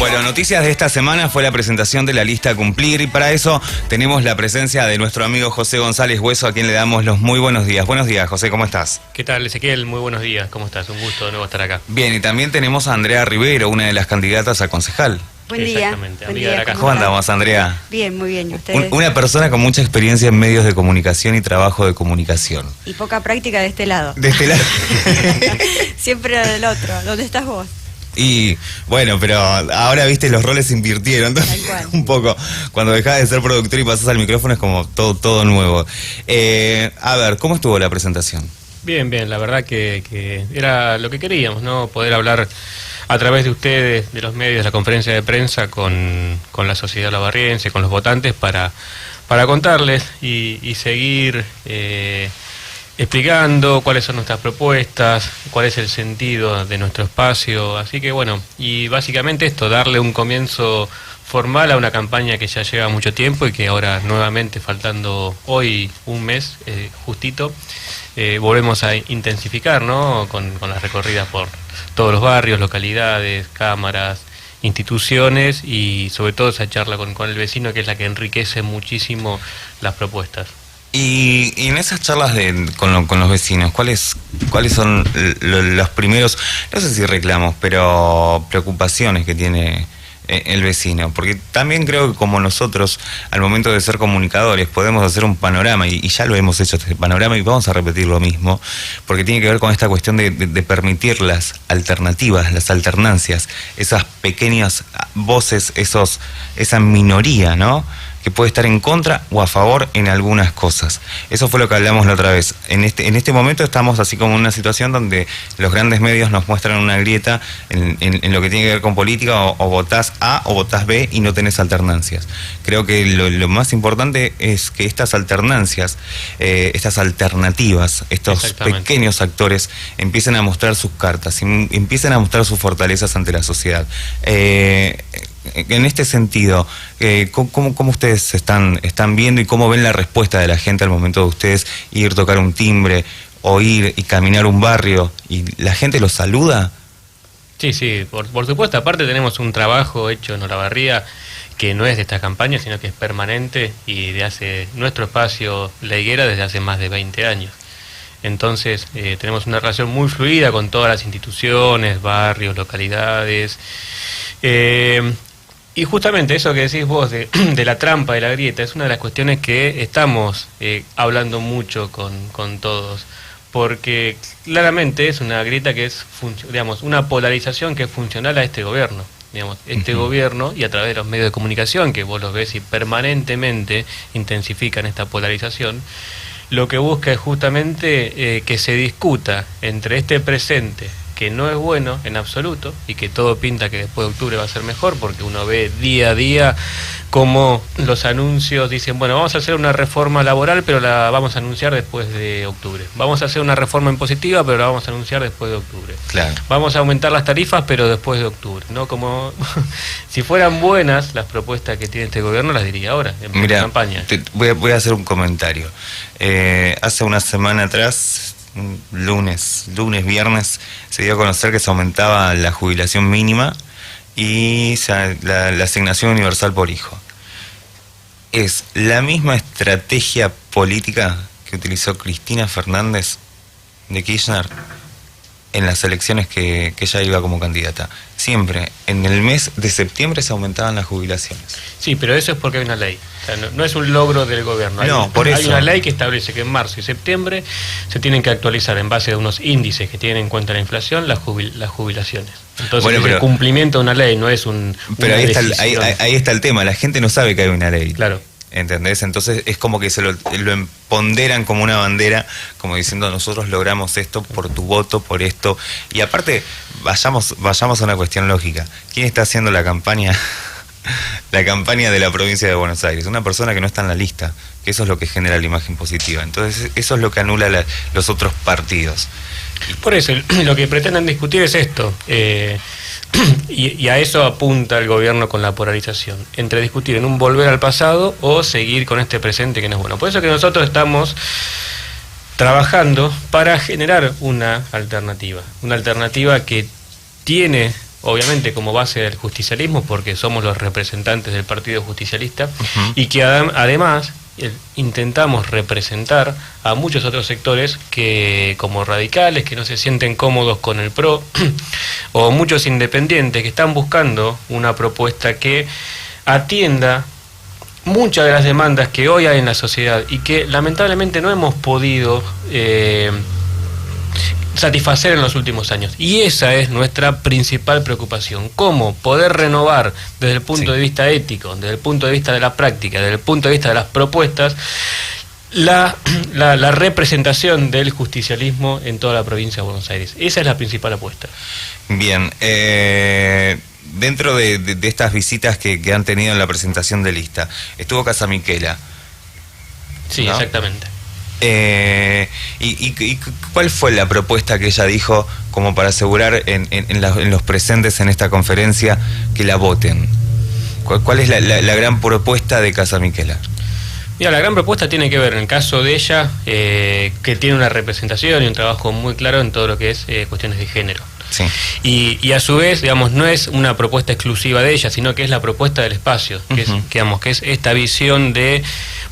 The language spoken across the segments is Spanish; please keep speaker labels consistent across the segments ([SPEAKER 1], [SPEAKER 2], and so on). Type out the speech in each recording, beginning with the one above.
[SPEAKER 1] Bueno, noticias de esta semana fue la presentación de la lista a cumplir y para eso tenemos la presencia de nuestro amigo José González Hueso, a quien le damos los muy buenos días. Buenos días, José, ¿cómo estás?
[SPEAKER 2] ¿Qué tal, Ezequiel? Muy buenos días, ¿cómo estás? Un gusto de nuevo estar acá.
[SPEAKER 1] Bien, y también tenemos a Andrea Rivero, una de las candidatas a concejal.
[SPEAKER 3] Buen día.
[SPEAKER 2] Exactamente,
[SPEAKER 3] Buen
[SPEAKER 2] amiga
[SPEAKER 3] día,
[SPEAKER 2] de la casa.
[SPEAKER 1] ¿Cómo andamos, Andrea?
[SPEAKER 3] Bien, muy bien. ¿Y ustedes?
[SPEAKER 1] Una persona con mucha experiencia en medios de comunicación y trabajo de comunicación.
[SPEAKER 3] Y poca práctica de este lado.
[SPEAKER 1] De este lado.
[SPEAKER 3] Siempre del otro. ¿Dónde estás vos?
[SPEAKER 1] Y bueno, pero ahora, viste, los roles se invirtieron. Entonces,
[SPEAKER 3] Tal cual.
[SPEAKER 1] un poco, cuando dejás de ser productor y pasás al micrófono es como todo nuevo. A ver, ¿cómo estuvo la presentación?
[SPEAKER 2] Bien, la verdad que era lo que queríamos, ¿no? Poder hablar a través de ustedes, de los medios, de la conferencia de prensa con la sociedad labarriense, con los votantes, para contarles y seguir explicando cuáles son nuestras propuestas, cuál es el sentido de nuestro espacio. Así que bueno, y básicamente esto, darle un comienzo formal a una campaña que ya lleva mucho tiempo y que ahora nuevamente, faltando hoy un mes justito, volvemos a intensificar, ¿no? Con las recorridas por todos los barrios, localidades, cámaras, instituciones y sobre todo esa charla con el vecino, que es la que enriquece muchísimo las propuestas.
[SPEAKER 1] Y en esas charlas con los vecinos, ¿cuáles son los primeros, no sé si reclamos, pero preocupaciones que tiene el vecino? Porque también creo que como nosotros, al momento de ser comunicadores, podemos hacer un panorama, y ya lo hemos hecho este panorama y vamos a repetir lo mismo, porque tiene que ver con esta cuestión de permitir las alternativas, las alternancias, esas pequeñas voces, esa minoría, ¿no?, que puede estar en contra o a favor en algunas cosas. Eso fue lo que hablamos la otra vez. En este momento estamos así como en una situación donde los grandes medios nos muestran una grieta en lo que tiene que ver con política, o votás A o votás B y no tenés alternancias. Creo que lo más importante es que estas alternancias, estas alternativas, estos pequeños actores empiecen a mostrar sus cartas, empiecen a mostrar sus fortalezas ante la sociedad. En este sentido, ¿cómo ustedes están viendo y cómo ven la respuesta de la gente al momento de ustedes ir, tocar un timbre, o ir y caminar un barrio y la gente los saluda?
[SPEAKER 2] Sí, por supuesto. Aparte tenemos un trabajo hecho en Olavarría que no es de esta campaña, sino que es permanente y de hace nuestro espacio La Higuera desde hace más de 20 años. Entonces tenemos una relación muy fluida con todas las instituciones, barrios, localidades. Y justamente eso que decís vos de la trampa, de la grieta, es una de las cuestiones que estamos hablando mucho con todos, porque claramente es una grieta que es, digamos, una polarización que es funcional a este gobierno. Digamos, este gobierno, y a través de los medios de comunicación, que vos los ves y permanentemente intensifican esta polarización, lo que busca es justamente que se discuta entre este presente, que no es bueno en absoluto y que todo pinta que después de octubre va a ser mejor, porque uno ve día a día cómo los anuncios dicen, bueno, vamos a hacer una reforma laboral, pero la vamos a anunciar después de octubre. Vamos a hacer una reforma impositiva, pero la vamos a anunciar después de octubre. Claro. Vamos a aumentar las tarifas, pero después de octubre, ¿no? Como si fueran buenas las propuestas que tiene este gobierno, las diría ahora, en campaña.
[SPEAKER 1] Voy a hacer un comentario. Hace una semana atrás, lunes, viernes, se dio a conocer que se aumentaba la jubilación mínima y la asignación universal por hijo. Es la misma estrategia política que utilizó Cristina Fernández de Kirchner en las elecciones que ella iba como candidata. Siempre, en el mes de septiembre se aumentaban las jubilaciones.
[SPEAKER 2] Sí, pero eso es porque hay una ley. O sea, no es un logro del gobierno. Hay una ley que establece que en marzo y septiembre se tienen que actualizar en base a unos índices que tienen en cuenta la inflación las jubilaciones. Entonces, bueno, el cumplimiento de una ley no es un...
[SPEAKER 1] Pero ahí está el tema. La gente no sabe que hay una ley.
[SPEAKER 2] Claro.
[SPEAKER 1] ¿Entendés? Entonces es como que se lo ponderan como una bandera, como diciendo, nosotros logramos esto por tu voto, por esto. Y aparte, vayamos a una cuestión lógica. ¿Quién está haciendo la campaña? La campaña de la provincia de Buenos Aires. Una persona que no está en la lista, que eso es lo que genera la imagen positiva. Entonces eso es lo que anula los otros partidos.
[SPEAKER 2] Por eso, lo que pretenden discutir es esto. Y a eso apunta el gobierno con la polarización, entre discutir en un volver al pasado o seguir con este presente que no es bueno. Por eso que nosotros estamos trabajando para generar una alternativa que tiene obviamente como base del justicialismo, porque somos los representantes del Partido Justicialista, y que además intentamos representar a muchos otros sectores que, como radicales, que no se sienten cómodos con el PRO, o muchos independientes que están buscando una propuesta que atienda muchas de las demandas que hoy hay en la sociedad y que lamentablemente no hemos podido satisfacer en los últimos años. Y esa es nuestra principal preocupación: cómo poder renovar desde el punto de vista ético, desde el punto de vista de la práctica, desde el punto de vista de las propuestas, la representación del justicialismo en toda la provincia de Buenos Aires. Esa es la principal apuesta.
[SPEAKER 1] Bien, dentro de estas visitas que han tenido en la presentación de lista, estuvo Casamichela.
[SPEAKER 2] Sí, ¿no? Exactamente.
[SPEAKER 1] ¿Y cuál fue la propuesta que ella dijo como para asegurar en los presentes en esta conferencia que la voten? ¿Cuál es la gran propuesta de Casamichela?
[SPEAKER 2] Mira, la gran propuesta tiene que ver, en el caso de ella, que tiene una representación y un trabajo muy claro en todo lo que es cuestiones de género.
[SPEAKER 1] Sí.
[SPEAKER 2] Y a su vez, digamos, no es una propuesta exclusiva de ella, sino que es la propuesta del espacio, que es esta visión de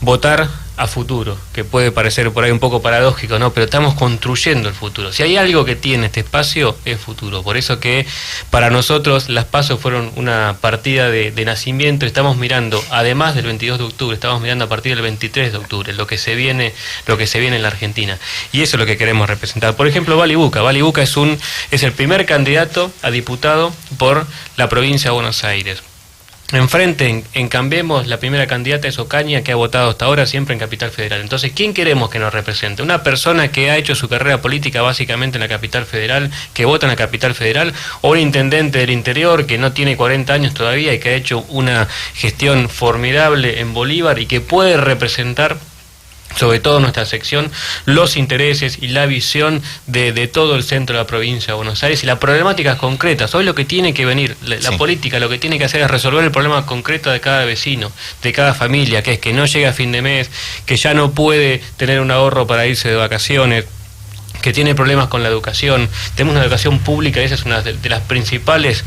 [SPEAKER 2] votar a futuro, que puede parecer por ahí un poco paradójico, ¿no? Pero estamos construyendo el futuro. Si hay algo que tiene este espacio, es futuro. Por eso que para nosotros las PASO fueron una partida de nacimiento. Estamos mirando, además del 22 de octubre, estamos mirando a partir del 23 de octubre, lo que se viene en la Argentina. Y eso es lo que queremos representar. Por ejemplo, Bali Buca. Bali Buca es el primer candidato a diputado por la provincia de Buenos Aires. Enfrente, en Cambiemos, la primera candidata es Ocaña, que ha votado hasta ahora siempre en Capital Federal. Entonces, ¿quién queremos que nos represente? ¿Una persona que ha hecho su carrera política básicamente en la Capital Federal, que vota en la Capital Federal? ¿O un intendente del interior que no tiene 40 años todavía y que ha hecho una gestión formidable en Bolívar y que puede representar, sobre todo nuestra sección, los intereses y la visión de todo el centro de la provincia de Buenos Aires y las problemáticas concretas? Hoy lo que tiene que venir, la política lo que tiene que hacer es resolver el problema concreto de cada vecino, de cada familia, que es que no llega a fin de mes, que ya no puede tener un ahorro para irse de vacaciones, que tiene problemas con la educación. Tenemos una educación pública y esa es una de las principales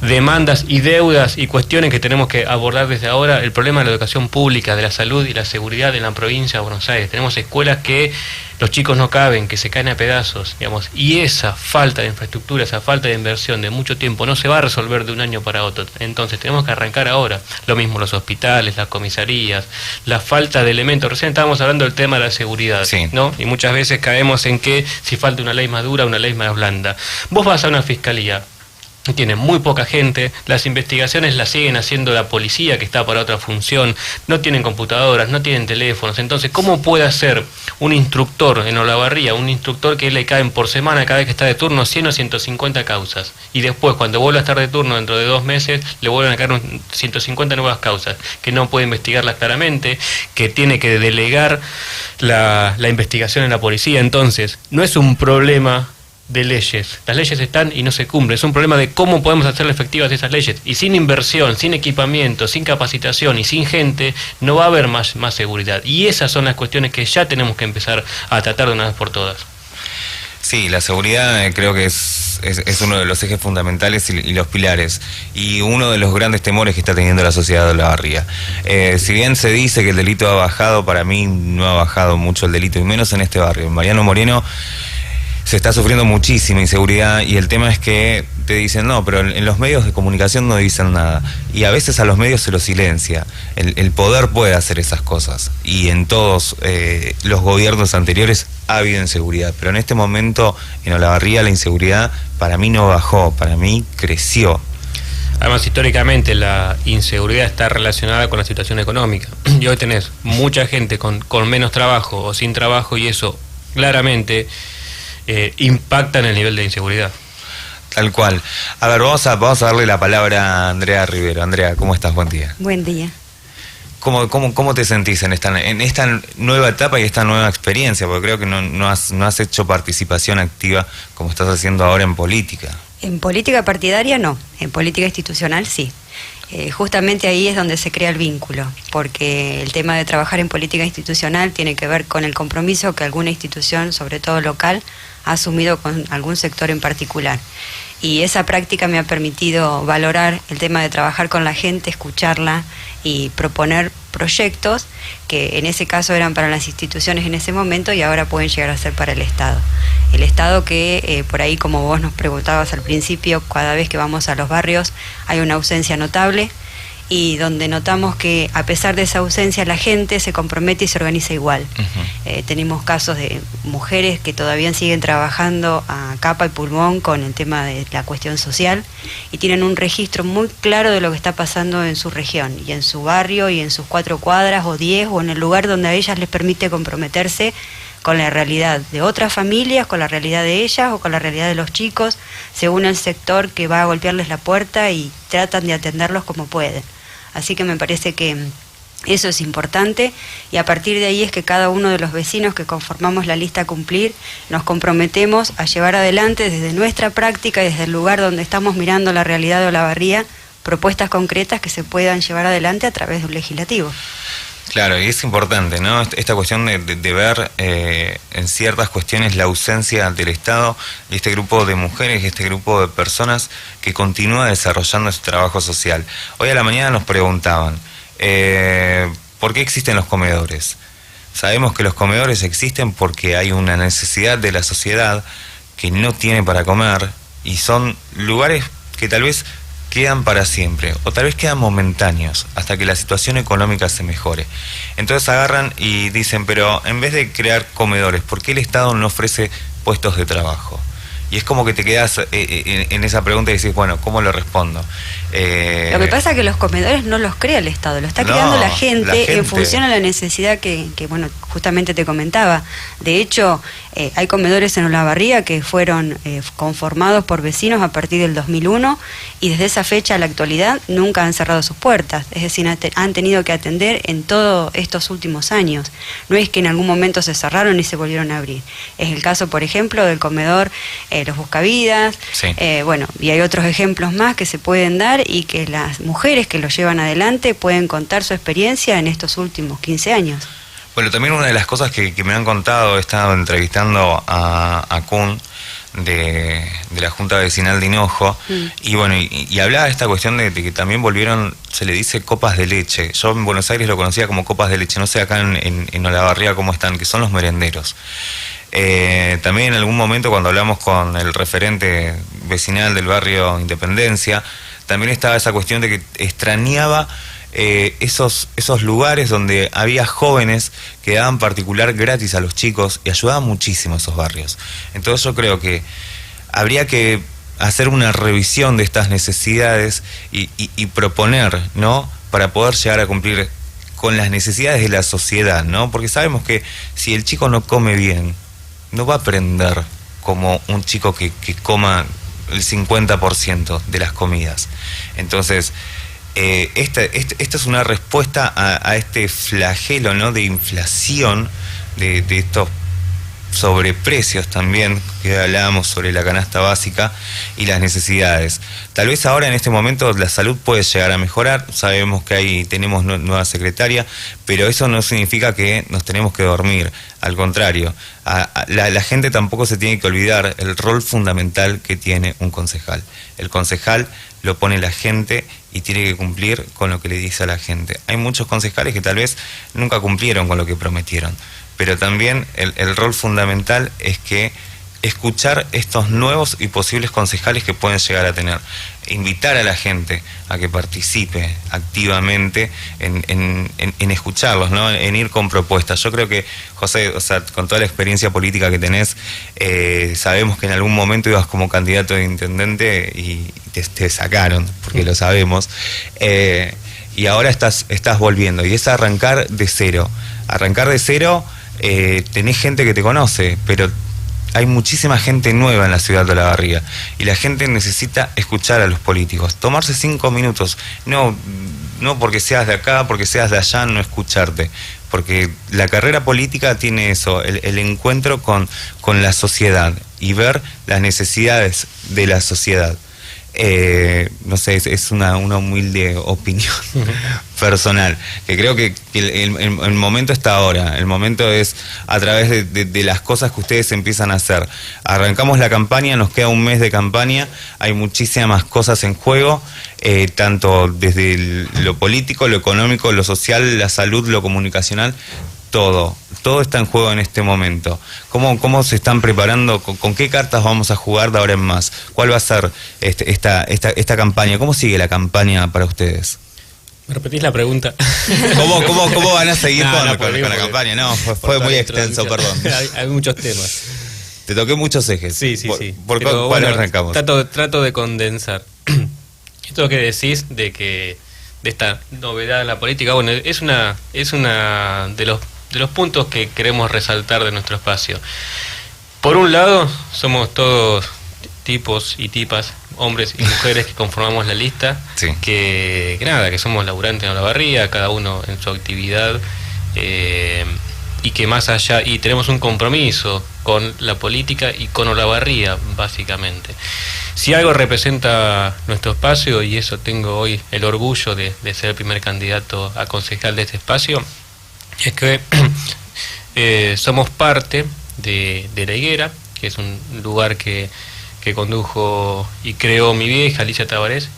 [SPEAKER 2] demandas y deudas y cuestiones que tenemos que abordar desde ahora. El problema de la educación pública, de la salud y la seguridad en la provincia de Buenos Aires. Tenemos escuelas que los chicos no caben, que se caen a pedazos, digamos, y esa falta de infraestructura, esa falta de inversión de mucho tiempo no se va a resolver de un año para otro. Entonces tenemos que arrancar ahora. Lo mismo los hospitales, las comisarías, la falta de elementos. Recién estábamos hablando del tema de la seguridad, ¿no? Y muchas veces caemos en que si falta una ley más dura, una ley más blanda. Vos vas a una fiscalía, tienen muy poca gente, las investigaciones las siguen haciendo la policía, que está para otra función, no tienen computadoras, no tienen teléfonos. Entonces, ¿cómo puede hacer un instructor en Olavarría, un instructor que le caen por semana cada vez que está de turno 100 o 150 causas? Y después, cuando vuelva a estar de turno dentro de 2 meses, le vuelven a caer 150 nuevas causas, que no puede investigarlas claramente, que tiene que delegar la investigación en la policía. Entonces, no es un problema de leyes. Las leyes están y no se cumplen. Es un problema de cómo podemos hacer efectivas esas leyes. Y sin inversión, sin equipamiento, sin capacitación y sin gente, no va a haber más seguridad. Y esas son las cuestiones que ya tenemos que empezar a tratar de una vez por todas.
[SPEAKER 1] Sí, la seguridad creo que es uno de los ejes fundamentales y los pilares, y uno de los grandes temores que está teniendo la sociedad de Olavarría. Si bien se dice que el delito ha bajado, para mí no ha bajado mucho el delito, y menos en este barrio. En Mariano Moreno se está sufriendo muchísima inseguridad, y el tema es que te dicen, no, pero en los medios de comunicación no dicen nada, y a veces a los medios se los silencia. El poder puede hacer esas cosas, y en todos los gobiernos anteriores ha habido inseguridad, pero en este momento en Olavarría la inseguridad para mí no bajó, para mí creció.
[SPEAKER 2] Además, históricamente la inseguridad está relacionada con la situación económica, y hoy tenés mucha gente con menos trabajo o sin trabajo, y eso claramente impacta en el nivel de inseguridad.
[SPEAKER 1] Tal cual. A ver, vamos a darle la palabra a Andrea Rivero. Andrea, ¿cómo estás? Buen día.
[SPEAKER 3] Buen día.
[SPEAKER 1] ¿Cómo te sentís en esta nueva etapa y esta nueva experiencia? Porque creo que no has hecho participación activa como estás haciendo ahora en política.
[SPEAKER 3] En política partidaria no, en política institucional sí. Justamente ahí es donde se crea el vínculo, porque el tema de trabajar en política institucional tiene que ver con el compromiso que alguna institución, sobre todo local, ha asumido con algún sector en particular. Y esa práctica me ha permitido valorar el tema de trabajar con la gente, escucharla y proponer proyectos que en ese caso eran para las instituciones en ese momento y ahora pueden llegar a ser para el Estado. El Estado que por ahí, como vos nos preguntabas al principio, cada vez que vamos a los barrios hay una ausencia notable, y donde notamos que a pesar de esa ausencia la gente se compromete y se organiza igual. Tenemos casos de mujeres que todavía siguen trabajando a capa y pulmón con el tema de la cuestión social y tienen un registro muy claro de lo que está pasando en su región y en su barrio y en sus 4 cuadras o 10 o en el lugar donde a ellas les permite comprometerse con la realidad de otras familias, con la realidad de ellas o con la realidad de los chicos, según el sector que va a golpearles la puerta, y tratan de atenderlos como pueden. Así que me parece que eso es importante, y a partir de ahí es que cada uno de los vecinos que conformamos la lista a cumplir nos comprometemos a llevar adelante desde nuestra práctica y desde el lugar donde estamos mirando la realidad de Olavarría propuestas concretas que se puedan llevar adelante a través de un legislativo.
[SPEAKER 1] Claro, y es importante, ¿no? Esta cuestión de ver en ciertas cuestiones la ausencia del Estado y este grupo de mujeres y este grupo de personas que continúa desarrollando su trabajo social. Hoy a la mañana nos preguntaban, ¿por qué existen los comedores? Sabemos que los comedores existen porque hay una necesidad de la sociedad que no tiene para comer, y son lugares que tal vez quedan para siempre, o tal vez quedan momentáneos, hasta que la situación económica se mejore. Entonces agarran y dicen, pero en vez de crear comedores, ¿por qué el Estado no ofrece puestos de trabajo? Y es como que te quedas en esa pregunta y decís, bueno, ¿cómo lo respondo?
[SPEAKER 3] Lo que pasa es que los comedores no los crea el Estado, lo está creando la gente en función a la necesidad que bueno, justamente te comentaba. De hecho, hay comedores en Olavarría que fueron conformados por vecinos a partir del 2001, y desde esa fecha a la actualidad nunca han cerrado sus puertas. Es decir, han tenido que atender en todos estos últimos años. No es que en algún momento se cerraron y se volvieron a abrir. Es el caso, por ejemplo, del comedor Los Buscavidas.
[SPEAKER 1] Sí.
[SPEAKER 3] Bueno, y hay otros ejemplos más que se pueden dar y que las mujeres que lo llevan adelante pueden contar su experiencia en estos últimos 15 años.
[SPEAKER 1] Bueno, también una de las cosas que me han contado, he estado entrevistando a Kun de la Junta Vecinal de Hinojo, y bueno, y hablaba de esta cuestión de que también volvieron, se le dice copas de leche. Yo en Buenos Aires lo conocía como copas de leche, no sé acá en Olavarría cómo están, que son los merenderos. También en algún momento cuando hablamos con el referente vecinal del barrio Independencia, también estaba esa cuestión de que extrañaba esos lugares donde había jóvenes que daban particular gratis a los chicos y ayudaban muchísimo a esos barrios. Entonces yo creo que habría que hacer una revisión de estas necesidades y proponer, ¿no?, para poder llegar a cumplir con las necesidades de la sociedad, ¿no? Porque sabemos que si el chico no come bien, no va a aprender como un chico que coma el 50% de las comidas. Entonces, esta es una respuesta a este flagelo, ¿no?, de inflación, de estos sobreprecios también, que hablábamos sobre la canasta básica y las necesidades. Tal vez ahora en este momento la salud puede llegar a mejorar, sabemos que tenemos nueva secretaria, pero eso no significa que nos tenemos que dormir, al contrario, la gente tampoco se tiene que olvidar el rol fundamental que tiene un concejal. El concejal lo pone la gente y tiene que cumplir con lo que le dice a la gente. Hay muchos concejales que tal vez nunca cumplieron con lo que prometieron, pero también el rol fundamental es que escuchar estos nuevos y posibles concejales que pueden llegar a tener, invitar a la gente a que participe activamente en escucharlos, ¿no?, en ir con propuestas. Yo creo que, José, o sea, con toda la experiencia política que tenés, sabemos que en algún momento ibas como candidato de intendente y te sacaron, porque lo sabemos, y ahora estás volviendo, y es arrancar de cero. Arrancar de cero, tenés gente que te conoce, pero hay muchísima gente nueva en la ciudad de Olavarría y la gente necesita escuchar a los políticos, tomarse 5 minutos, no porque seas de acá, porque seas de allá, no escucharte, porque la carrera política tiene eso, el encuentro con la sociedad y ver las necesidades de la sociedad. no sé, es una humilde opinión personal, que creo que el momento está ahora, el momento es a través de las cosas que ustedes empiezan a hacer. Arrancamos la campaña, nos queda un mes de campaña, hay muchísimas cosas en juego, tanto desde lo político, lo económico, lo social, la salud, lo comunicacional, todo está en juego en este momento. ¿Cómo se están preparando? ¿Con qué cartas vamos a jugar de ahora en más? ¿Cuál va a ser esta campaña? ¿Cómo sigue la campaña para ustedes?
[SPEAKER 2] ¿Me repetís la pregunta?
[SPEAKER 1] ¿Cómo van a seguir con la campaña? No, fue muy extenso, perdón.
[SPEAKER 2] Hay muchos temas.
[SPEAKER 1] Te toqué muchos ejes.
[SPEAKER 2] Sí.
[SPEAKER 1] ¿Por cuál arrancamos?
[SPEAKER 2] Trato de condensar. Esto que decís de esta novedad en la política, bueno, es una de los puntos que queremos resaltar de nuestro espacio. Por un lado, somos todos tipos y tipas, hombres y mujeres que conformamos la lista,
[SPEAKER 1] sí.
[SPEAKER 2] que somos laburantes en Olavarría, cada uno en su actividad, y que más allá, y tenemos un compromiso con la política y con Olavarría, básicamente. Si algo representa nuestro espacio, y eso tengo hoy el orgullo de ser el primer candidato a concejal de este espacio, es que somos parte de La Higuera, que es un lugar que condujo y creó mi vieja Alicia Tabarés,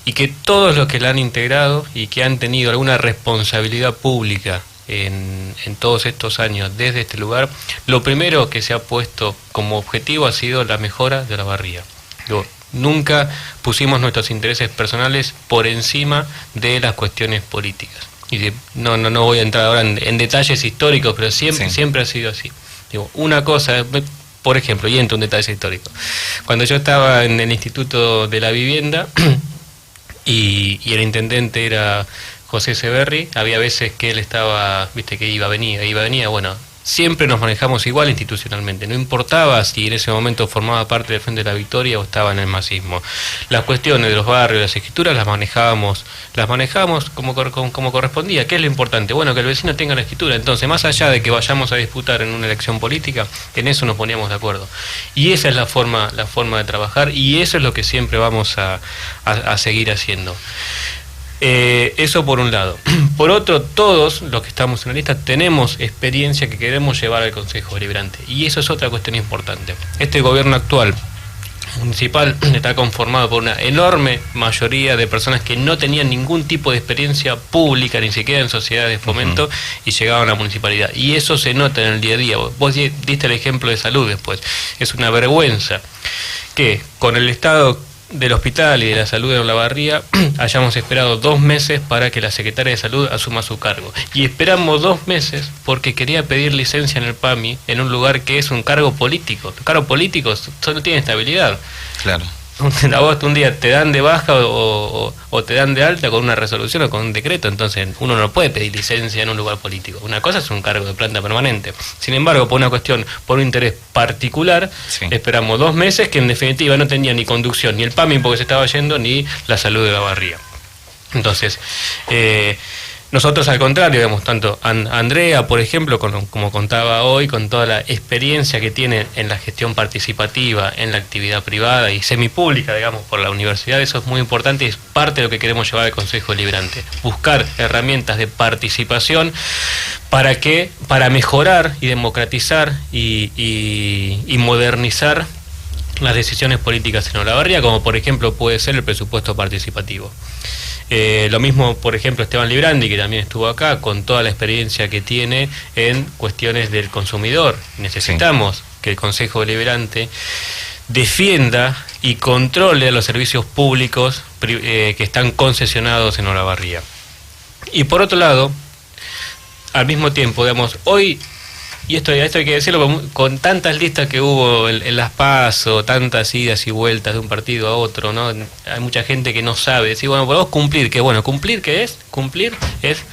[SPEAKER 2] y que todos los que la han integrado y que han tenido alguna responsabilidad pública en todos estos años desde este lugar, lo primero que se ha puesto como objetivo ha sido la mejora de Olavarría. Nunca pusimos nuestros intereses personales por encima de las cuestiones políticas. Y no voy a entrar ahora en detalles históricos, pero siempre ha sido así. Una cosa, por ejemplo, y entro en un detalle histórico. Cuando yo estaba en el Instituto de la Vivienda y el intendente era José Severri, había veces que él estaba, viste, que iba, venía, bueno, siempre nos manejamos igual institucionalmente, no importaba si en ese momento formaba parte del Frente de la Victoria o estaba en el masismo. Las cuestiones de los barrios, las escrituras las manejábamos como correspondía. ¿Qué es lo importante? Bueno, que el vecino tenga la escritura. Entonces, más allá de que vayamos a disputar en una elección política, en eso nos poníamos de acuerdo. Y esa es la forma de trabajar, y eso es lo que siempre vamos a seguir haciendo. Eso por un lado. Por otro, todos los que estamos en la lista tenemos experiencia que queremos llevar al Consejo Deliberante, y eso es otra cuestión importante. Este gobierno actual municipal está conformado por una enorme mayoría de personas que no tenían ningún tipo de experiencia pública, ni siquiera en sociedades de fomento, y llegaban a la municipalidad, y eso se nota en el día a día. Vos diste el ejemplo de salud después. Es una vergüenza que con el estado del hospital y de la salud de Olavarría hayamos esperado 2 meses para que la secretaria de salud asuma su cargo, y esperamos 2 meses porque quería pedir licencia en el PAMI en un lugar que es un cargo político. Los cargos políticos no tienen estabilidad.
[SPEAKER 1] Claro.
[SPEAKER 2] A vos un día te dan de baja o te dan de alta con una resolución o con un decreto, entonces uno no puede pedir licencia en un lugar político. Una cosa es un cargo de planta permanente. Sin embargo, por una cuestión, por un interés particular, sí, esperamos 2 meses que en definitiva no tenía ni conducción, ni el PAMI porque se estaba yendo, ni la salud de Olavarría. Entonces, nosotros al contrario, digamos, tanto Andrea, por ejemplo, como contaba hoy, con toda la experiencia que tiene en la gestión participativa, en la actividad privada y semipública, digamos, por la universidad, eso es muy importante y es parte de lo que queremos llevar al Consejo Deliberante. Buscar herramientas de participación para mejorar y democratizar y modernizar las decisiones políticas en Olavarría, como por ejemplo puede ser el presupuesto participativo. Lo mismo, por ejemplo, Esteban Librandi, que también estuvo acá, con toda la experiencia que tiene en cuestiones del consumidor. Necesitamos que el Consejo Deliberante defienda y controle a los servicios públicos que están concesionados en Olavarría. Y por otro lado, al mismo tiempo, digamos, hoy, y esto hay que decirlo, con tantas listas que hubo en las PASO, tantas idas y vueltas de un partido a otro, ¿no? Hay mucha gente que no sabe. Decir, bueno, podemos cumplir, que bueno, ¿cumplir qué es? Cumplir es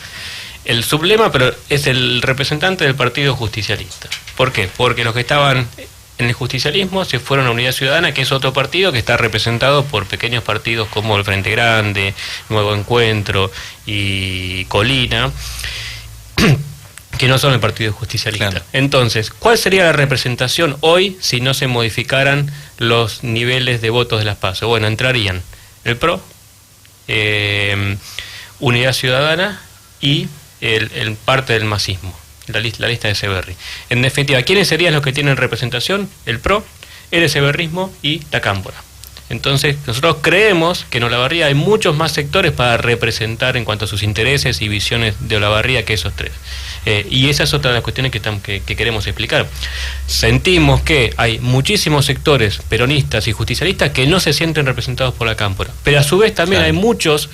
[SPEAKER 2] el sublema, pero es el representante del Partido Justicialista. ¿Por qué? Porque los que estaban en el justicialismo se fueron a Unidad Ciudadana, que es otro partido que está representado por pequeños partidos como el Frente Grande, Nuevo Encuentro y Colina, que no son el Partido Justicialista. Claro. Entonces, ¿cuál sería la representación hoy si no se modificaran los niveles de votos de las PASO? Bueno, entrarían el PRO, Unidad Ciudadana y el parte del masismo, la lista de Echeverri. En definitiva, ¿quiénes serían los que tienen representación? El PRO, el echeverrismo y la Cámpora. Entonces, nosotros creemos que en Olavarría hay muchos más sectores para representar en cuanto a sus intereses y visiones de Olavarría que esos tres. Y esa es otra de las cuestiones que queremos explicar. Sentimos que hay muchísimos sectores peronistas y justicialistas que no se sienten representados por la Cámpora, pero a su vez también hay muchos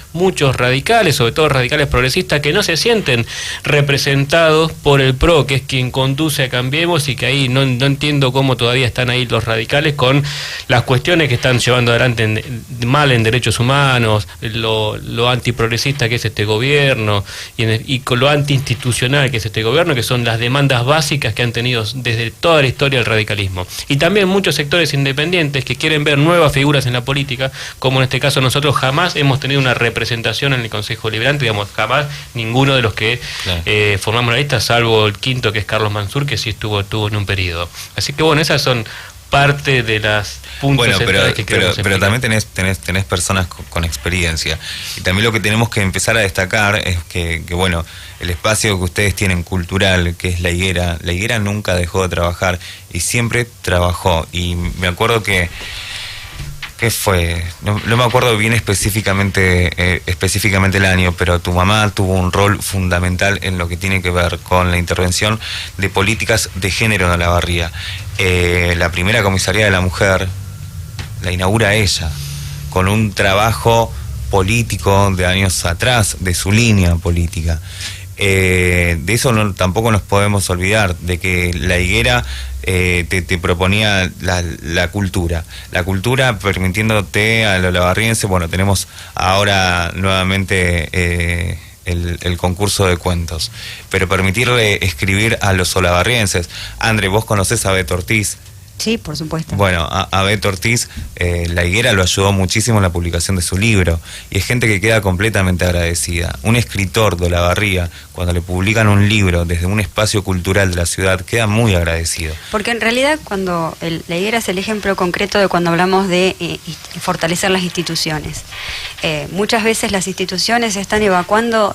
[SPEAKER 2] radicales, sobre todo radicales progresistas, que no se sienten representados por el PRO, que es quien conduce a Cambiemos, y que ahí no entiendo cómo todavía están ahí los radicales con las cuestiones que están llevando adelante mal en derechos humanos, lo antiprogresista que es este gobierno, y con lo antiinstitucional que es este gobierno, que son las demandas básicas que han tenido desde toda la historia del radicalismo. Y también muchos sectores independientes que quieren ver nuevas figuras en la política, como en este caso nosotros jamás hemos tenido una representación en el Consejo Deliberante, digamos, jamás ninguno de los que formamos la lista, salvo el quinto, que es Carlos Mansur, que sí estuvo en un periodo. Así que bueno, esas son parte de las puntos centrales que queremos explicar.
[SPEAKER 1] Pero también tenés personas con experiencia, y también lo que tenemos que empezar a destacar es que bueno, el espacio que ustedes tienen cultural, que es La Higuera nunca dejó de trabajar y siempre trabajó. Y me acuerdo ¿qué fue? No me acuerdo bien específicamente el año, pero tu mamá tuvo un rol fundamental en lo que tiene que ver con la intervención de políticas de género en Olavarría. La primera comisaría de la mujer la inaugura ella, con un trabajo político de años atrás, de su línea política. De eso tampoco nos podemos olvidar, de que La Higuera te proponía la cultura permitiéndote a los olavarrienses. Bueno, tenemos ahora nuevamente el concurso de cuentos, pero permitirle escribir a los olavarrienses. André, vos conocés a Beto Ortiz.
[SPEAKER 3] Sí, por supuesto.
[SPEAKER 1] Bueno, a Beto Ortiz, La Higuera lo ayudó muchísimo en la publicación de su libro, y es gente que queda completamente agradecida. Un escritor de Olavarría, cuando le publican un libro desde un espacio cultural de la ciudad, queda muy agradecido.
[SPEAKER 3] Porque en realidad cuando La Higuera es el ejemplo concreto de cuando hablamos de fortalecer las instituciones. Muchas veces las instituciones están evacuando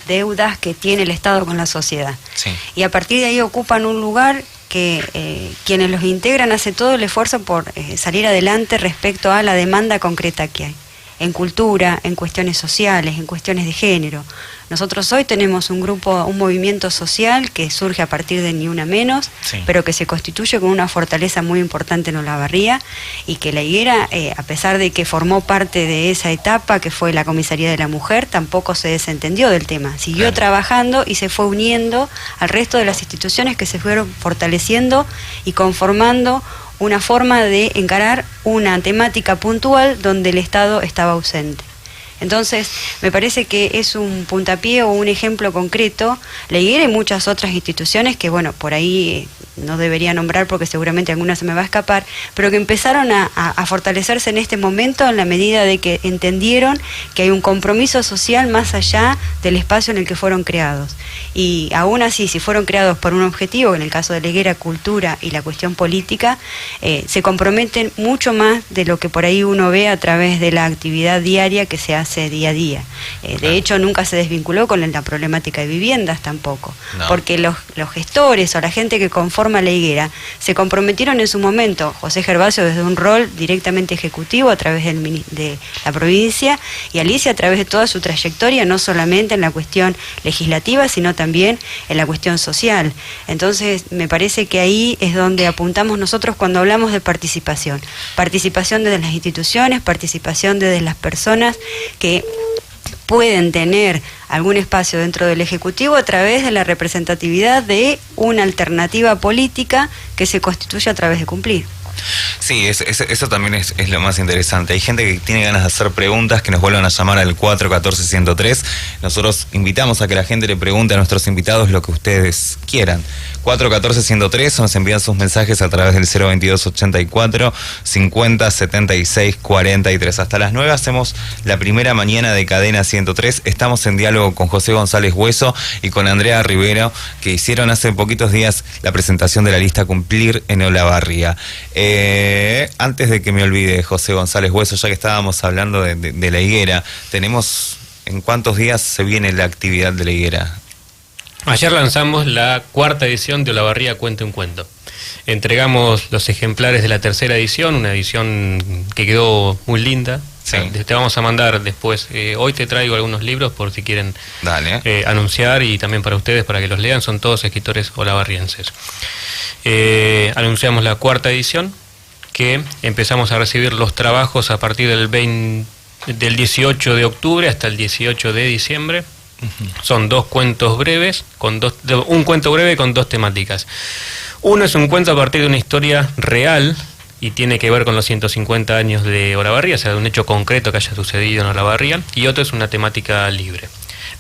[SPEAKER 3] deudas que tiene el Estado con la sociedad. Sí. Y a partir de ahí ocupan un lugar que quienes los integran hacen todo el esfuerzo por salir adelante respecto a la demanda concreta que hay, en cultura, en cuestiones sociales, en cuestiones de género. Nosotros hoy tenemos un movimiento social que surge a partir de Ni Una Menos, sí, pero que se constituye con una fortaleza muy importante en Olavarría, y que La Higuera, a pesar de que formó parte de esa etapa que fue la Comisaría de la Mujer, tampoco se desentendió del tema, siguió trabajando y se fue uniendo al resto de las instituciones que se fueron fortaleciendo y conformando una forma de encarar una temática puntual donde el Estado estaba ausente. Entonces, me parece que es un puntapié o un ejemplo concreto. La Higuera y muchas otras instituciones que, bueno, por ahí no debería nombrar porque seguramente alguna se me va a escapar, pero que empezaron a fortalecerse en este momento en la medida de que entendieron que hay un compromiso social más allá del espacio en el que fueron creados. Y aún así, si fueron creados por un objetivo, en el caso de La Higuera, cultura y la cuestión política, se comprometen mucho más de lo que por ahí uno ve a través de la actividad diaria que se hace día a día. De hecho, nunca se desvinculó con la problemática de viviendas tampoco, porque los gestores o la gente que conforma La Higuera se comprometieron en su momento, José Gervasio desde un rol directamente ejecutivo a través de la provincia, y Alicia a través de toda su trayectoria, no solamente en la cuestión legislativa, sino también en la cuestión social. Entonces, me parece que ahí es donde apuntamos nosotros cuando hablamos de participación. Participación desde las instituciones, participación desde las personas que pueden tener algún espacio dentro del Ejecutivo a través de la representatividad de una alternativa política que se constituye a través de cumplir.
[SPEAKER 1] Sí, eso también es lo más interesante. Hay gente que tiene ganas de hacer preguntas, que nos vuelvan a llamar al 414-103. Nosotros invitamos a que la gente le pregunte a nuestros invitados lo que ustedes quieran. 414-103, nos envían sus mensajes a través del 022-84 50 76 43. Hasta las 9 hacemos la primera mañana de Cadena 103. Estamos en diálogo con José González Hueso y con Andrea Rivero, que hicieron hace poquitos días la presentación de la lista Cumplir en Olavarría. Antes de que me olvide, José González Hueso, ya que estábamos hablando de la higuera, ¿en cuántos días se viene la actividad de la higuera?
[SPEAKER 2] Ayer lanzamos la 4ª edición de Olavarría Cuenta un Cuento. Entregamos los ejemplares de la 3ª edición, una edición que quedó muy linda. Sí. Te vamos a mandar después. Hoy te traigo algunos libros por si quieren anunciar, y también para ustedes, para que los lean. Son todos escritores olavarrienses. Anunciamos la 4ª edición, que empezamos a recibir los trabajos a partir del 18 de octubre hasta el 18 de diciembre. Son 2 cuentos breves, un cuento breve con 2 temáticas. Uno es un cuento a partir de una historia real y tiene que ver con los 150 años de Olavarría, o sea, de un hecho concreto que haya sucedido en Olavarría, y otro es una temática libre.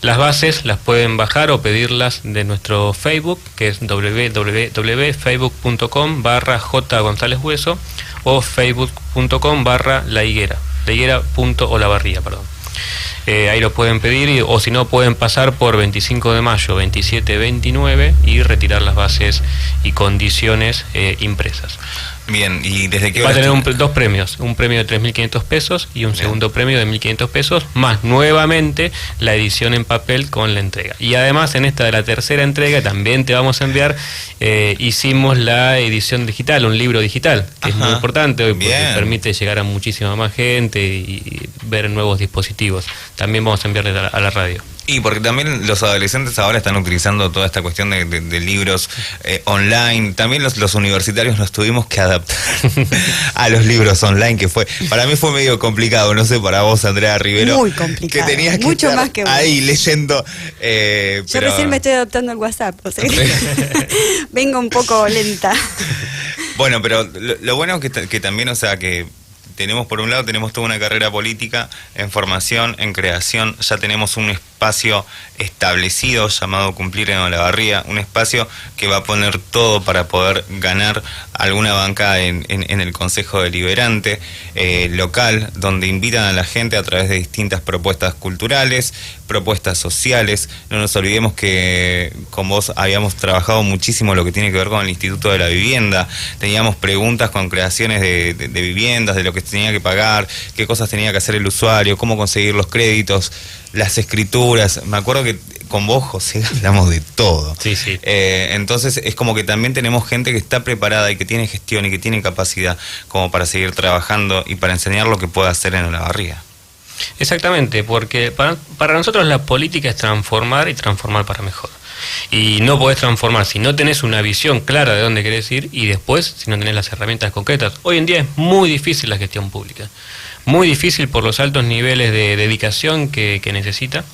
[SPEAKER 2] Las bases las pueden bajar o pedirlas de nuestro Facebook, que es www.facebook.com/jgonzalezhueso o facebook.com/lahiguera.olavarría, perdón. Ahí lo pueden pedir, o si no, pueden pasar por 25 de mayo, 27, 29 y retirar las bases y condiciones impresas.
[SPEAKER 1] Bien, ¿y desde qué hora?
[SPEAKER 2] Va a tener 2 premios, un premio de 3.500 pesos y un segundo premio de 1.500 pesos, más nuevamente la edición en papel con la entrega. Y además, en esta de la 3ª entrega, también te vamos a enviar, hicimos la edición digital, un libro digital, que es muy importante hoy porque permite llegar a muchísima más gente y ver nuevos dispositivos. También vamos a enviarle a la radio.
[SPEAKER 1] Y porque también los adolescentes ahora están utilizando toda esta cuestión de libros online. También los universitarios nos tuvimos que adaptar a los libros online, que para mí fue medio complicado. No sé, para vos, Andrea Rivero.
[SPEAKER 3] Muy complicado.
[SPEAKER 1] Que tenías que
[SPEAKER 3] mucho
[SPEAKER 1] estar
[SPEAKER 3] más que vos.
[SPEAKER 1] ahí leyendo.
[SPEAKER 3] Yo recién me estoy adaptando al WhatsApp, o sea, vengo un poco lenta.
[SPEAKER 1] Bueno, pero lo bueno es que también, o sea, que por un lado tenemos toda una carrera política en formación, en creación. Ya tenemos un espacio establecido llamado Cumplir en Olavarría, un espacio que va a poner todo para poder ganar alguna banca en el Consejo Deliberante local, donde invitan a la gente a través de distintas propuestas culturales, propuestas sociales. No nos olvidemos que con vos habíamos trabajado muchísimo lo que tiene que ver con el Instituto de la Vivienda. Teníamos preguntas con creaciones de viviendas, de lo que tenía que pagar, qué cosas tenía que hacer el usuario, cómo conseguir los créditos, las escrituras. Me acuerdo que con vos, José, hablamos de todo.
[SPEAKER 2] Sí, sí.
[SPEAKER 1] Entonces es como que también tenemos gente que está preparada y que tiene gestión y que tiene capacidad como para seguir trabajando y para enseñar lo que puede hacer en Olavarría.
[SPEAKER 2] Exactamente, porque para nosotros la política es transformar y transformar para mejor. Y no podés transformar si no tenés una visión clara de dónde querés ir, y después si no tenés las herramientas concretas. Hoy en día es muy difícil la gestión pública, muy difícil por los altos niveles de dedicación que necesita,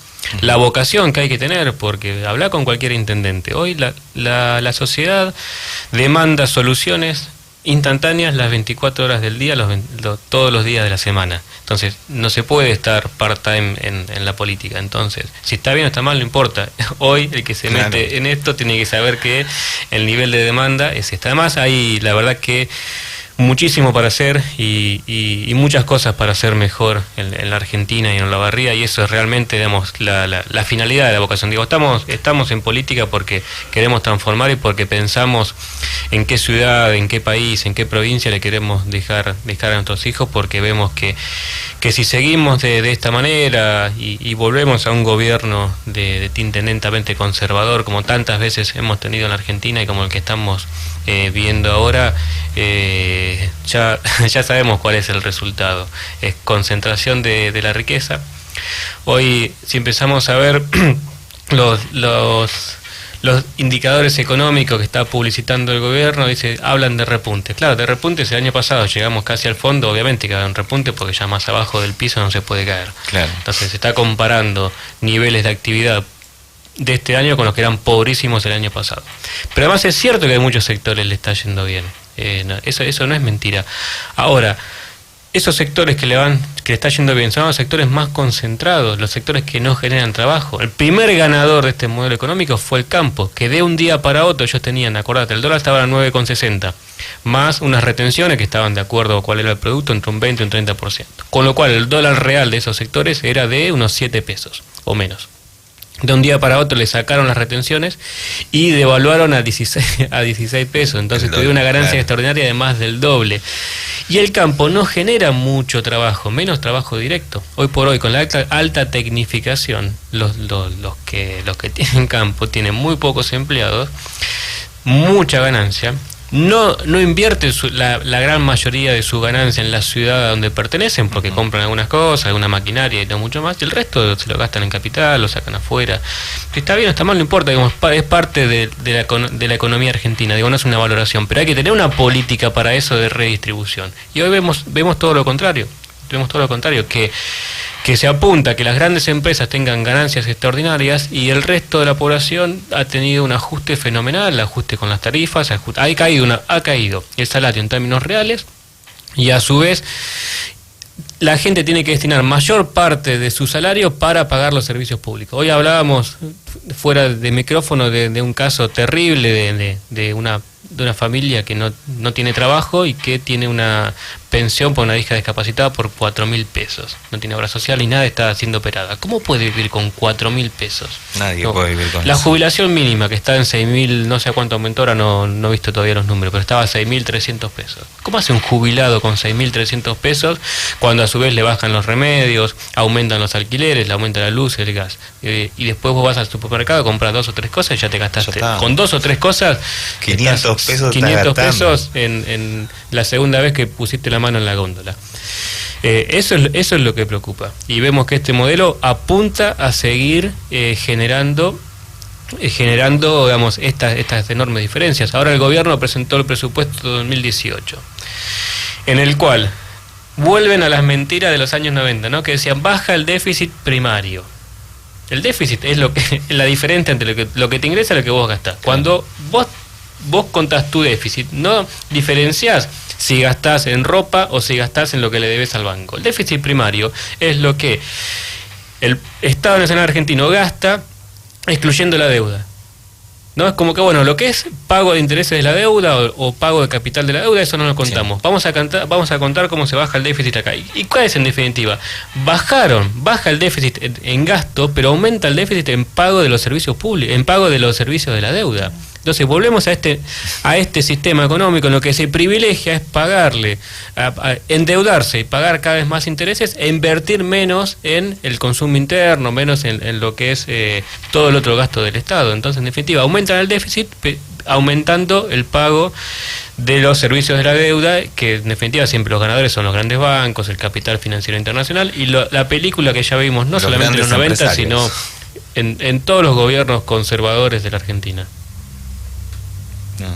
[SPEAKER 2] la vocación que hay que tener, porque habla con cualquier intendente. Hoy la sociedad demanda soluciones instantáneas las 24 horas del día, todos los días de la semana. Entonces, no se puede estar part-time en la política. Entonces, si está bien o está mal, no importa. Hoy, el que se mete en esto tiene que saber que el nivel de demanda es este. Además, hay, la verdad que muchísimo para hacer y muchas cosas para hacer mejor en la Argentina y en Olavarría, y eso es realmente, digamos, la finalidad de la vocación. Digo, estamos en política porque queremos transformar y porque pensamos en qué ciudad, en qué país, en qué provincia le queremos dejar a nuestros hijos, porque vemos que si seguimos de esta manera y volvemos a un gobierno de tinte netamente conservador, como tantas veces hemos tenido en la Argentina y como el que estamos viendo ahora, ya sabemos cuál es el resultado. Es concentración de la riqueza. Hoy, si empezamos a ver los indicadores económicos que está publicitando el gobierno, hablan de repuntes. Claro, de repuntes el año pasado llegamos casi al fondo, obviamente que hay un repunte porque ya más abajo del piso no se puede caer. Claro. Entonces se está comparando niveles de actividad de este año con los que eran pobrísimos el año pasado. Pero además es cierto que a muchos sectores le está yendo bien. Eso no es mentira. Ahora, esos sectores que le está yendo bien son los sectores más concentrados, los sectores que no generan trabajo. El primer ganador de este modelo económico fue el campo, que de un día para otro ellos tenían, acordate, el dólar estaba a 9,60, más unas retenciones que estaban de acuerdo a cuál era el producto, entre un 20 y un 30%. Con lo cual el dólar real de esos sectores era de unos 7 pesos o menos. De un día para otro le sacaron las retenciones y devaluaron a 16 pesos. Entonces tuvieron una ganancia extraordinaria de más del doble. Y el campo no genera mucho trabajo, menos trabajo directo. Hoy por hoy, con la alta tecnificación, los que tienen campo tienen muy pocos empleados, mucha ganancia. No invierte la gran mayoría de su ganancia en la ciudad a donde pertenecen, porque compran algunas cosas, alguna maquinaria y no mucho más, y el resto se lo gastan en capital, lo sacan afuera. Si está bien o está mal, no importa, digamos, es parte de la economía argentina, digo, no es una valoración, pero hay que tener una política para eso de redistribución. Y hoy vemos todo lo contrario, que se apunta a que las grandes empresas tengan ganancias extraordinarias y el resto de la población ha tenido un ajuste fenomenal, el ajuste con las tarifas, ha caído el salario en términos reales, y a su vez la gente tiene que destinar mayor parte de su salario para pagar los servicios públicos. Hoy hablábamos fuera de micrófono de un caso terrible de una familia que no tiene trabajo y que tiene una pensión por una hija discapacitada por 4.000 pesos. No tiene obra social ni nada, está siendo operada. ¿Cómo puede vivir con 4.000 pesos?
[SPEAKER 1] Nadie puede vivir con eso.
[SPEAKER 2] La jubilación mínima, que está en 6.000, no sé a cuánto aumentó, ahora no he visto todavía los números, pero estaba a 6.300 pesos. ¿Cómo hace un jubilado con 6.300 pesos cuando a su vez le bajan los remedios, aumentan los alquileres, le aumenta la luz, el gas? Y después vos vas al supermercado, compras 2 o 3 cosas y ya te gastaste. Con 2 o 3 cosas...
[SPEAKER 1] 500 pesos
[SPEAKER 2] 500 pesos en la segunda vez que pusiste la mano en la góndola. Eso es lo que preocupa. Y vemos que este modelo apunta a seguir generando digamos, estas enormes diferencias. Ahora el gobierno presentó el presupuesto de 2018, en el cual vuelven a las mentiras de los años 90, ¿no? Que decían, baja el déficit primario. El déficit es la diferencia entre lo que te ingresa y lo que vos gastás. Cuando vos contás tu déficit, no diferenciás si gastás en ropa o si gastás en lo que le debes al banco. El déficit primario es lo que el Estado Nacional Argentino gasta excluyendo la deuda. ¿No? Es como que, bueno, lo que es pago de intereses de la deuda o pago de capital de la deuda, eso no lo contamos. Sí. Vamos a contar cómo se baja el déficit acá. ¿Y cuál es en definitiva? Baja el déficit en gasto, pero aumenta el déficit en pago de los servicios públicos, en pago de los servicios de la deuda. Entonces volvemos a este sistema económico en lo que se privilegia es pagarle, a endeudarse y pagar cada vez más intereses e invertir menos en el consumo interno, menos en lo que es todo el otro gasto del Estado. Entonces, en definitiva, aumentan el déficit aumentando el pago de los servicios de la deuda, que en definitiva siempre los ganadores son los grandes bancos, el capital financiero internacional y la película que ya vimos no solamente en los 90, sino en todos los gobiernos conservadores de la Argentina.
[SPEAKER 1] No,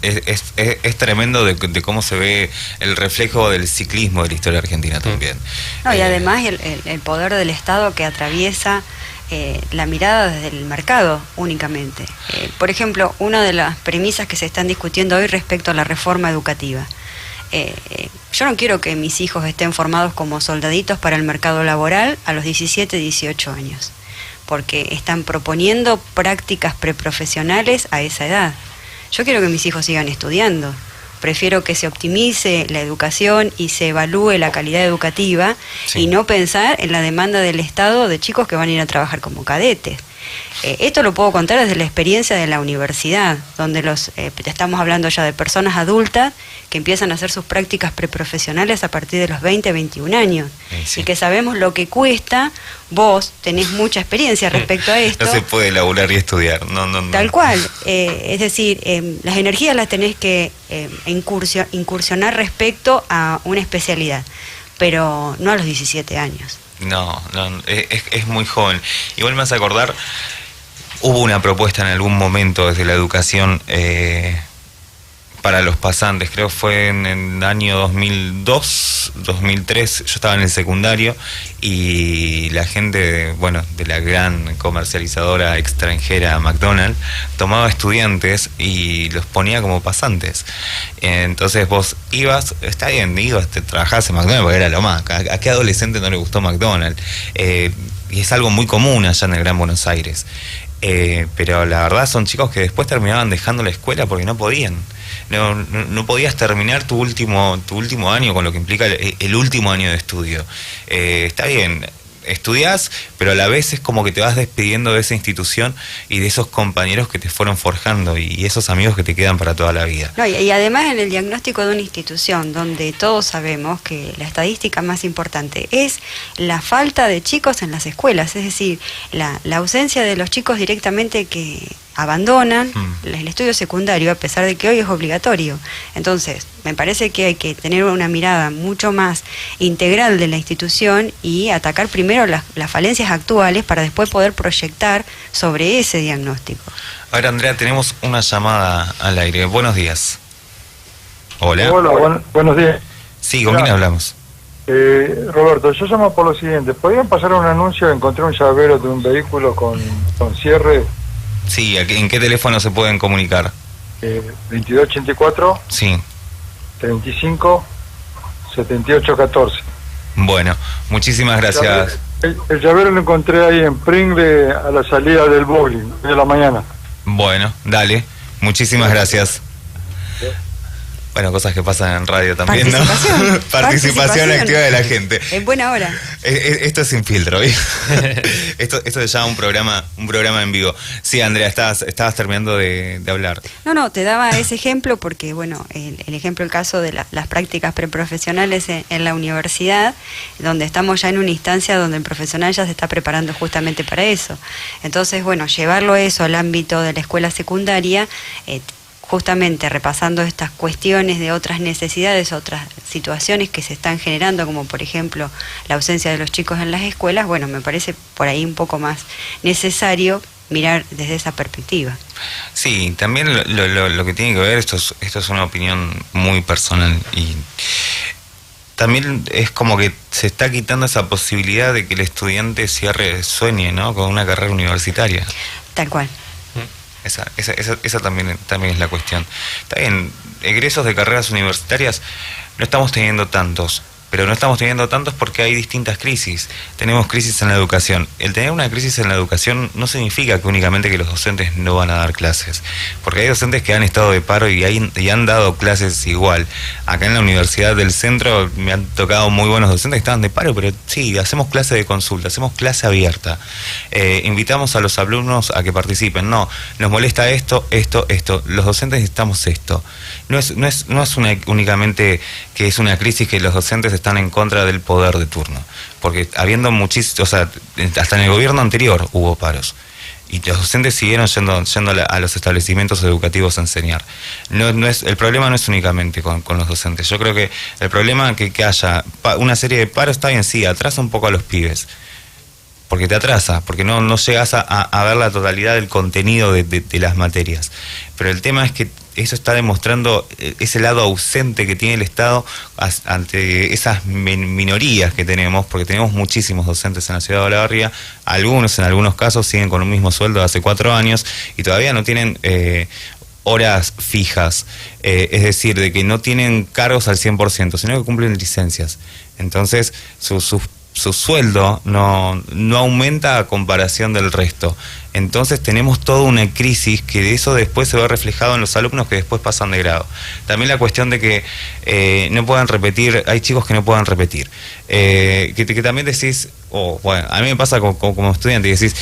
[SPEAKER 1] es tremendo de cómo se ve el reflejo del ciclismo de la historia argentina también.
[SPEAKER 3] No, y además el poder del Estado que atraviesa la mirada desde el mercado únicamente. Por ejemplo, una de las premisas que se están discutiendo hoy respecto a la reforma educativa. Yo no quiero que mis hijos estén formados como soldaditos para el mercado laboral a los 17, 18 años, porque están proponiendo prácticas preprofesionales a esa edad. Yo quiero que mis hijos sigan estudiando. Prefiero que se optimice la educación y se evalúe la calidad educativa, sí, y no pensar en la demanda del Estado de chicos que van a ir a trabajar como cadetes. Esto lo puedo contar desde la experiencia de la universidad, donde estamos hablando ya de personas adultas que empiezan a hacer sus prácticas preprofesionales a partir de los 20, 21 años. Sí. Y que sabemos lo que cuesta. Vos tenés mucha experiencia respecto a esto.
[SPEAKER 1] No se puede laburar y estudiar. No.
[SPEAKER 3] Tal cual. Es decir, las energías las tenés que incursionar respecto a una especialidad, pero no a los 17 años.
[SPEAKER 1] No, es muy joven. Igual me hace acordar, hubo una propuesta en algún momento desde la educación para los pasantes, creo que fue en el año 2002, 2003, yo estaba en el secundario y la gente, de la gran comercializadora extranjera McDonald's, tomaba estudiantes y los ponía como pasantes. Entonces vos ibas, está bien, trabajabas en McDonald's porque era lo más, ¿a qué adolescente no le gustó McDonald's? Y es algo muy común allá en el Gran Buenos Aires. Pero la verdad son chicos que después terminaban dejando la escuela porque no podían. No podías terminar tu último año, con lo que implica el último año de estudio. Está bien, estudiás, pero a la vez es como que te vas despidiendo de esa institución y de esos compañeros que te fueron forjando y esos amigos que te quedan para toda la vida.
[SPEAKER 3] No, y además en el diagnóstico de una institución donde todos sabemos que la estadística más importante es la falta de chicos en las escuelas, es decir, la ausencia de los chicos directamente que abandonan el estudio secundario, a pesar de que hoy es obligatorio. Entonces, me parece que hay que tener una mirada mucho más integral de la institución y atacar primero las falencias actuales para después poder proyectar sobre ese diagnóstico.
[SPEAKER 1] A ver, Andrea, tenemos una llamada al aire. Buenos días. Hola.
[SPEAKER 4] Hola, buenos días.
[SPEAKER 1] Sí, ¿con quién hablamos?
[SPEAKER 4] Roberto, yo llamo por lo siguiente. ¿Podrían pasar un anuncio? Encontré un llavero de un vehículo con cierre.
[SPEAKER 1] Sí, ¿en qué teléfono se pueden comunicar?
[SPEAKER 4] 2284
[SPEAKER 1] sí.
[SPEAKER 4] 35 78 14.
[SPEAKER 1] Bueno, muchísimas gracias.
[SPEAKER 4] El llavero lo encontré ahí en Pringle a la salida del bowling de la mañana.
[SPEAKER 1] Bueno, dale. Muchísimas gracias. Bueno, cosas que pasan en radio también, ¿no? Participación activa de la gente.
[SPEAKER 3] En buena hora.
[SPEAKER 1] Esto es sin filtro, ¿sí? Esto se llama un programa en vivo. Sí, Andrea, estabas terminando de hablar.
[SPEAKER 3] No, te daba ese ejemplo porque, bueno, el ejemplo, el caso de las prácticas preprofesionales en la universidad, donde estamos ya en una instancia donde el profesional ya se está preparando justamente para eso. Entonces, bueno, llevarlo eso al ámbito de la escuela secundaria, justamente repasando estas cuestiones de otras necesidades, otras situaciones que se están generando, como por ejemplo la ausencia de los chicos en las escuelas, bueno, me parece por ahí un poco más necesario mirar desde esa perspectiva.
[SPEAKER 1] Sí, también lo que tiene que ver, esto es una opinión muy personal, y también es como que se está quitando esa posibilidad de que el estudiante sueñe, ¿no?, con una carrera universitaria.
[SPEAKER 3] Tal cual.
[SPEAKER 1] Esa también es la cuestión. Está bien, egresos de carreras universitarias no estamos teniendo tantos, pero no estamos teniendo tantos porque hay distintas crisis. Tenemos crisis en la educación. El tener una crisis en la educación no significa que únicamente que los docentes no van a dar clases, porque hay docentes que han estado de paro y han dado clases igual. Acá en la Universidad del Centro me han tocado muy buenos docentes que estaban de paro, pero sí, hacemos clase de consulta, hacemos clase abierta. Invitamos a los alumnos a que participen. No, nos molesta esto. Los docentes necesitamos esto. No es únicamente que es una crisis que los docentes están en contra del poder de turno, porque habiendo muchísimos, hasta en el gobierno anterior hubo paros y los docentes siguieron yendo a los establecimientos educativos a enseñar. El problema no es únicamente con los docentes. Yo creo que el problema que haya una serie de paros, está bien, sí, atrasa un poco a los pibes, porque te atrasa, porque no llegas a ver la totalidad del contenido de las materias. Pero el tema es que eso está demostrando ese lado ausente que tiene el Estado ante esas minorías que tenemos, porque tenemos muchísimos docentes en la ciudad de Olavarría, algunos en algunos casos siguen con un mismo sueldo de hace 4 años y todavía no tienen horas fijas, es decir, de que no tienen cargos al 100%, sino que cumplen licencias. Entonces, su sueldo no aumenta a comparación del resto. Entonces tenemos toda una crisis que de eso después se ve reflejado en los alumnos que después pasan de grado. También la cuestión de que no puedan repetir, hay chicos que no puedan repetir. Que también decís, bueno, a mí me pasa como estudiante y decís,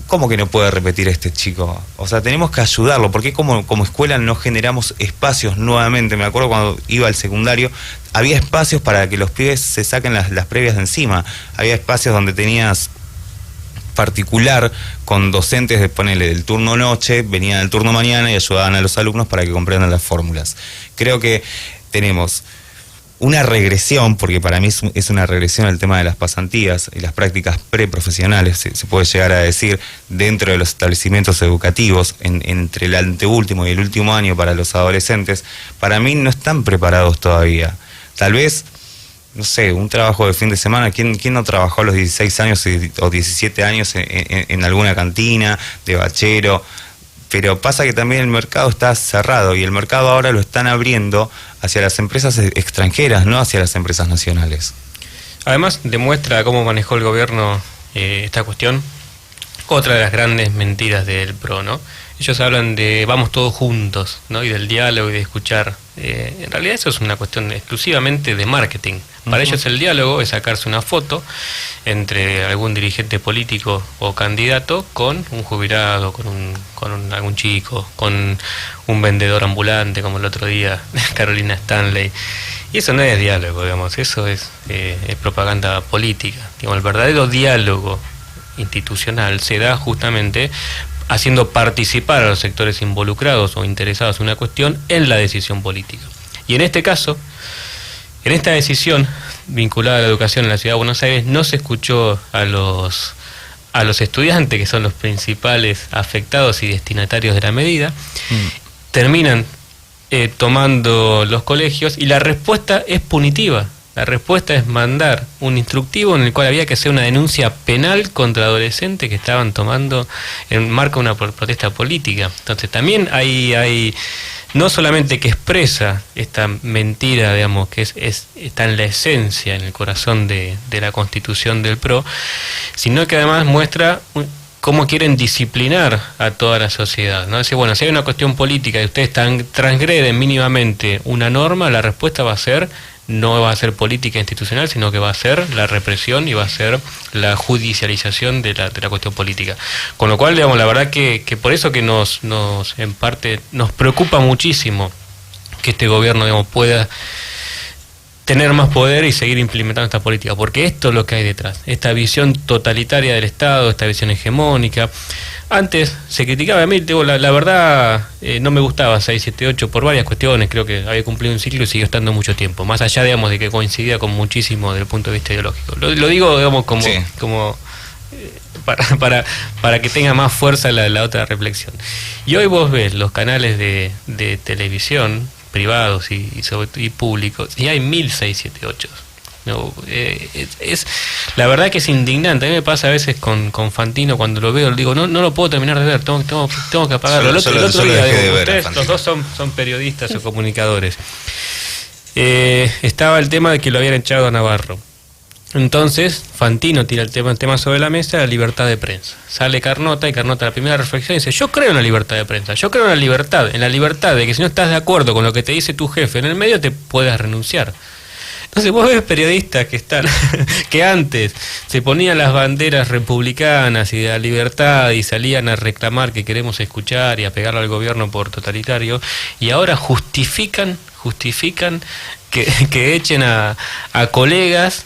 [SPEAKER 1] ¿cómo que no puede repetir este chico? O sea, tenemos que ayudarlo, porque como escuela no generamos espacios nuevamente. Me acuerdo cuando iba al secundario, había espacios para que los pibes se saquen las previas de encima. Había espacios donde tenías particular con docentes del turno noche, venían del turno mañana y ayudaban a los alumnos para que comprendan las fórmulas. Creo que tenemos una regresión, porque para mí es una regresión el tema de las pasantías y las prácticas preprofesionales, se puede llegar a decir, dentro de los establecimientos educativos, entre el anteúltimo y el último año para los adolescentes. Para mí no están preparados todavía. Tal vez, no sé, un trabajo de fin de semana. ¿Quién no trabajó a los 16 años o 17 años en alguna cantina, de bachero? Pero pasa que también el mercado está cerrado y el mercado ahora lo están abriendo hacia las empresas extranjeras, no hacia las empresas nacionales.
[SPEAKER 2] Además, demuestra cómo manejó el gobierno esta cuestión otra de las grandes mentiras del PRO, ¿no? Ellos hablan de vamos todos juntos, ¿no? Y del diálogo y de escuchar. En realidad eso es una cuestión exclusivamente de marketing. Para ellos el diálogo es sacarse una foto entre algún dirigente político o candidato con un jubilado, con algún chico, con un vendedor ambulante, como el otro día Carolina Stanley. Y eso no es diálogo, digamos, eso es propaganda política. Digamos, el verdadero diálogo institucional se da justamente haciendo participar a los sectores involucrados o interesados en una cuestión en la decisión política. Y en este caso, en esta decisión vinculada a la educación en la Ciudad de Buenos Aires, no se escuchó a los estudiantes, que son los principales afectados y destinatarios de la medida. Terminan tomando los colegios y la respuesta es punitiva. La respuesta es mandar un instructivo en el cual había que hacer una denuncia penal contra adolescentes que estaban tomando en marco de una protesta política. Entonces también hay no solamente que expresa esta mentira, digamos, que está en la esencia, en el corazón de la Constitución del PRO, sino que además muestra cómo quieren disciplinar a toda la sociedad, ¿no? Decir, bueno, si hay una cuestión política y ustedes transgreden mínimamente una norma, la respuesta va a ser, no va a ser política institucional, sino que va a ser la represión y va a ser la judicialización de la cuestión política. Con lo cual, digamos, la verdad que por eso que nos en parte nos preocupa muchísimo que este gobierno, digamos, pueda tener más poder y seguir implementando esta política, porque esto es lo que hay detrás, esta visión totalitaria del Estado, esta visión hegemónica. Antes se criticaba, a mí, digo, la verdad, no me gustaba 678 por varias cuestiones, creo que había cumplido un ciclo y siguió estando mucho tiempo, más allá, digamos, de que coincidía con muchísimo desde el punto de vista ideológico. Lo digo, digamos, como para que tenga más fuerza la otra reflexión. Y hoy vos ves los canales de televisión privados y públicos, y hay 1678. No, la verdad que es indignante. A mí me pasa a veces con Fantino, cuando lo veo, le digo, no lo puedo terminar de ver, tengo que apagarlo. El otro día, digo, ustedes, los dos son periodistas o comunicadores. Estaba el tema de que lo habían echado a Navarro. Entonces, Fantino tira el tema sobre la mesa, la libertad de prensa. Sale Carnota, y Carnota, la primera reflexión, dice, yo creo en la libertad de prensa, yo creo en la libertad de que si no estás de acuerdo con lo que te dice tu jefe en el medio, te puedas renunciar. Entonces vos ves periodistas que antes se ponían las banderas republicanas y de la libertad y salían a reclamar que queremos escuchar y a pegarle al gobierno por totalitario, y ahora justifican que echen a colegas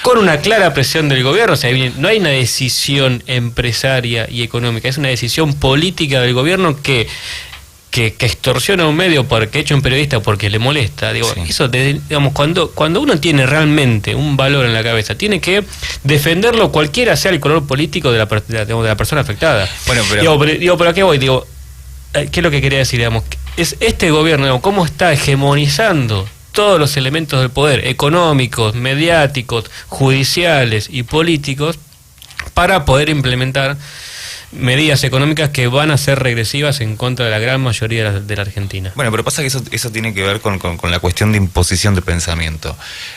[SPEAKER 2] con una clara presión del gobierno. O sea, no hay una decisión empresaria y económica, es una decisión política del gobierno que extorsiona a un medio porque echa un periodista porque le molesta. Digo, sí. Eso, digamos, cuando uno tiene realmente un valor en la cabeza, tiene que defenderlo cualquiera sea el color político de la persona afectada. Bueno, pero ¿a qué voy? Digo, ¿qué es lo que quería decir? Digamos, es este gobierno, digamos, cómo está hegemonizando todos los elementos del poder, económicos, mediáticos, judiciales y políticos, para poder implementar medidas económicas que van a ser regresivas en contra de la gran mayoría de la Argentina.
[SPEAKER 1] Bueno, pero pasa que eso tiene que ver con la cuestión de imposición de pensamiento.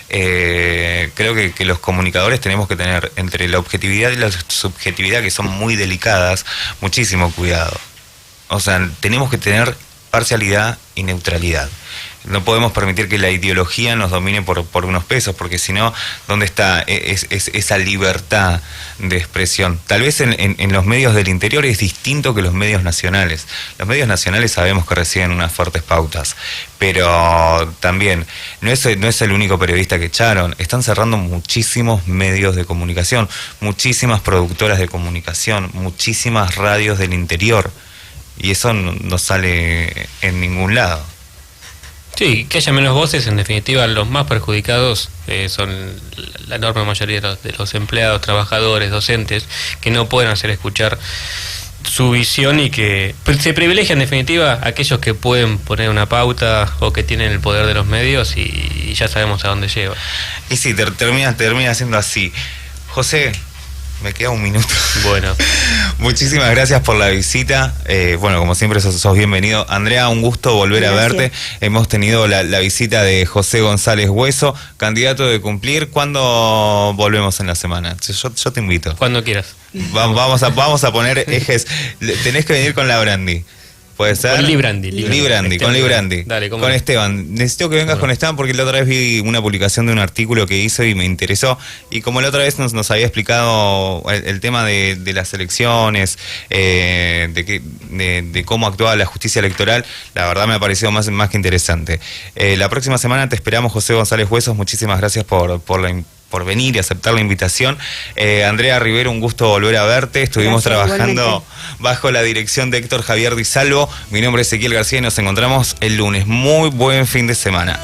[SPEAKER 1] Creo que los comunicadores tenemos que tener, entre la objetividad y la subjetividad, que son muy delicadas, muchísimo cuidado. O sea, tenemos que tener parcialidad y neutralidad. No podemos permitir que la ideología nos domine por unos pesos, porque si no, ¿dónde está esa libertad de expresión? Tal vez en los medios del interior es distinto que los medios nacionales. Los medios nacionales sabemos que reciben unas fuertes pautas, pero también no es el único periodista que echaron. Están cerrando muchísimos medios de comunicación, muchísimas productoras de comunicación, muchísimas radios del interior, y eso no sale en ningún lado.
[SPEAKER 2] Sí, que haya menos voces, en definitiva los más perjudicados son la enorme mayoría de los empleados, trabajadores, docentes, que no pueden hacer escuchar su visión, y que se privilegian en definitiva aquellos que pueden poner una pauta o que tienen el poder de los medios, y ya sabemos a dónde lleva.
[SPEAKER 1] Y sí, termina siendo así. José, Me queda un minuto.
[SPEAKER 2] Bueno.
[SPEAKER 1] Muchísimas gracias por la visita. Bueno, como siempre sos bienvenido. Andrea, un gusto volver a verte. Hemos tenido la visita de José González Hueso, candidato de Cumplir. ¿Cuándo volvemos en la semana? Yo te invito.
[SPEAKER 2] Cuando quieras.
[SPEAKER 1] Vamos a poner ejes. Tenés que venir con la Brandy. ¿Puede ser?
[SPEAKER 2] Con Librandi.
[SPEAKER 1] Con Librandi.
[SPEAKER 2] Dale,
[SPEAKER 1] con Esteban. Necesito que vengas con Esteban porque la otra vez vi una publicación de un artículo que hizo y me interesó. Y como la otra vez nos había explicado el tema de las elecciones, de cómo actuaba la justicia electoral, la verdad me ha parecido más que interesante. La próxima semana te esperamos, José González Huesos. Muchísimas gracias por venir y aceptar la invitación. Andrea Rivero, un gusto volver a verte. Estuvimos trabajando igualmente bajo la dirección de Héctor Javier Di Salvo. Mi nombre es Ezequiel García y nos encontramos el lunes. Muy buen fin de semana.